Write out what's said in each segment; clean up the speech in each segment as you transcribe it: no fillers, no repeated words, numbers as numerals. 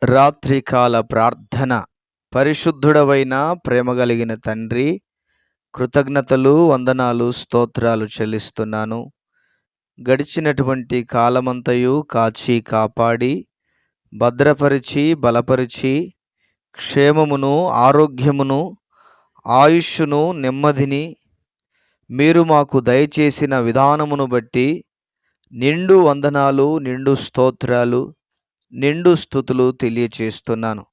రాత్రికాల ప్రార్థన. పరిశుద్ధుడవైన ప్రేమ కలిగిన తండ్రి, కృతజ్ఞతలు, వందనాలు, స్తోత్రాలు చెల్లిస్తున్నాను. గడిచినటువంటి కాలమంతయు కాచి కాపాడి భద్రపరిచి బలపరిచి క్షేమమును, ఆరోగ్యమును, ఆయుష్షును, నెమ్మదిని మీరు మాకు దయచేసిన విధానమును బట్టి నిండు వందనాలు, నిండు స్తోత్రాలు, నిండు స్తుతులు తెలియచేస్తున్నాను.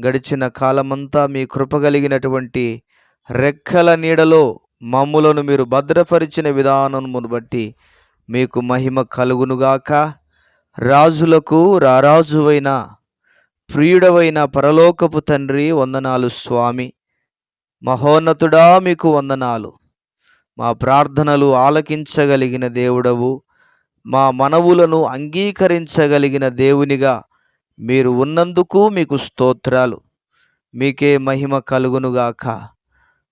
గడిచిన కాలమంతా మీ కృప కలిగినటువంటి రెక్కల నీడలో మమ్ములను మీరు భద్రపరిచిన విధానమును బట్టి మీకు మహిమ కలుగునుగాక. రాజులకు రారాజువైన ప్రియుడవైన పరలోకపు తండ్రి, వందనాలు స్వామి. మహోన్నతుడా, మీకు వందనాలు. మా ప్రార్థనలు ఆలకించగలిగిన దేవుడవు, మా మనవులను అంగీకరించగలిగిన దేవునిగా మీరు ఉన్నందుకు మీకు స్తోత్రాలు. మీకే మహిమ కలుగునుగాక.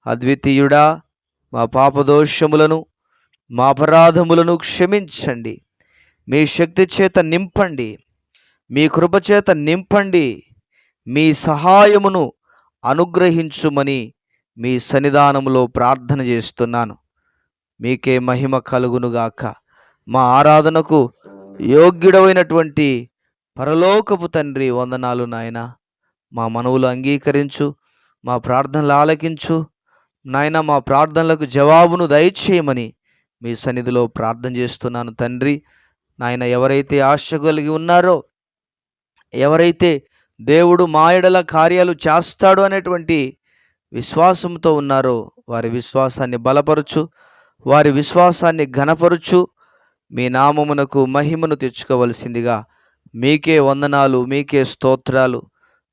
అద్వితీయుడా, మా పాపదోషములను, మా అపరాధములను క్షమించండి. మీ శక్తి చేత నింపండి, మీ కృపచేత నింపండి, మీ సహాయమును అనుగ్రహించుమని మీ సన్నిధానములో ప్రార్థన చేస్తున్నాను. మీకే మహిమ కలుగునుగాక. మా ఆరాధనకు యోగ్యుడమైనటువంటి పరలోకపు తండ్రి, వందనాలు నాయన. మా మనవులు అంగీకరించు, మా ప్రార్థనలు ఆలకించు నాయన. మా ప్రార్థనలకు జవాబును దయచేయమని మీ సన్నిధిలో ప్రార్థన చేస్తున్నాను తండ్రి. నాయన, ఎవరైతే ఆశ కలిగి ఉన్నారో, ఎవరైతే దేవుడు మా ఎడల కార్యాలు చేస్తాడు అనేటువంటి విశ్వాసంతో ఉన్నారో, వారి విశ్వాసాన్ని బలపరచు, వారి విశ్వాసాన్ని ఘనపరచు. మీ నామమునకు మహిమను తెచ్చుకోవలసిందిగా మీకే వందనాలు, మీకే స్తోత్రాలు,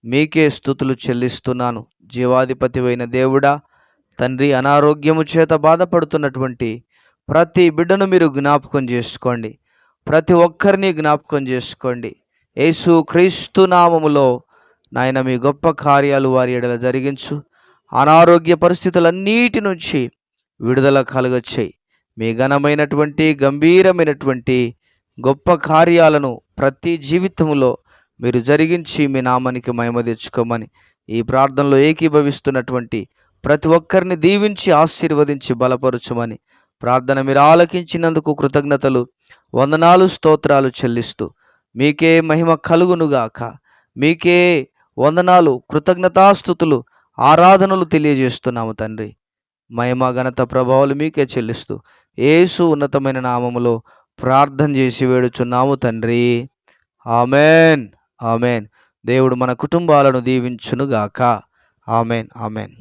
మీకే స్తుతులు చెల్లిస్తున్నాను. జీవాధిపతివైన దేవుడా తండ్రి, అనారోగ్యము చేత బాధపడుతున్నటువంటి ప్రతి బిడ్డను మీరు జ్ఞాపకం చేసుకోండి. ప్రతి ఒక్కరిని జ్ఞాపకం చేసుకోండి. యేసు క్రీస్తు నామములో నాయన మీ గొప్ప కార్యాలు వారి ఎడల జరిగించు. అనారోగ్య పరిస్థితులన్నిటి నుంచి విడుదల కలుగచ్చేయి. మీ ఘనమైనటువంటి, గంభీరమైనటువంటి గొప్ప కార్యాలను ప్రతి జీవితంలో మీరు జరిగించి మీ నామానికి మహిమ తెచ్చుకోమని ఈ ప్రార్థనలో ఏకీభవిస్తున్నటువంటి ప్రతి ఒక్కరిని దీవించి ఆశీర్వదించి బలపరచుమని ప్రార్థన మీరు ఆలకించినందుకు కృతజ్ఞతలు, వందనాలు, స్తోత్రాలు చెల్లిస్తూ మీకే మహిమ కలుగునుగాక. మీకే వందనాలు, కృతజ్ఞతాస్తుతులు, ఆరాధనలు తెలియజేస్తున్నాము తండ్రి. మహిమ, ఘనత, ప్రభావాలు మీకే చెల్లిస్తూ యేసు ఉన్నతమైన నామములో ప్రార్థన చేసి వేడుచున్నాము తండ్రి. Amen, amen. దేవుడు మన కుటుంబాలను దీవించునుగాక. Amen, amen.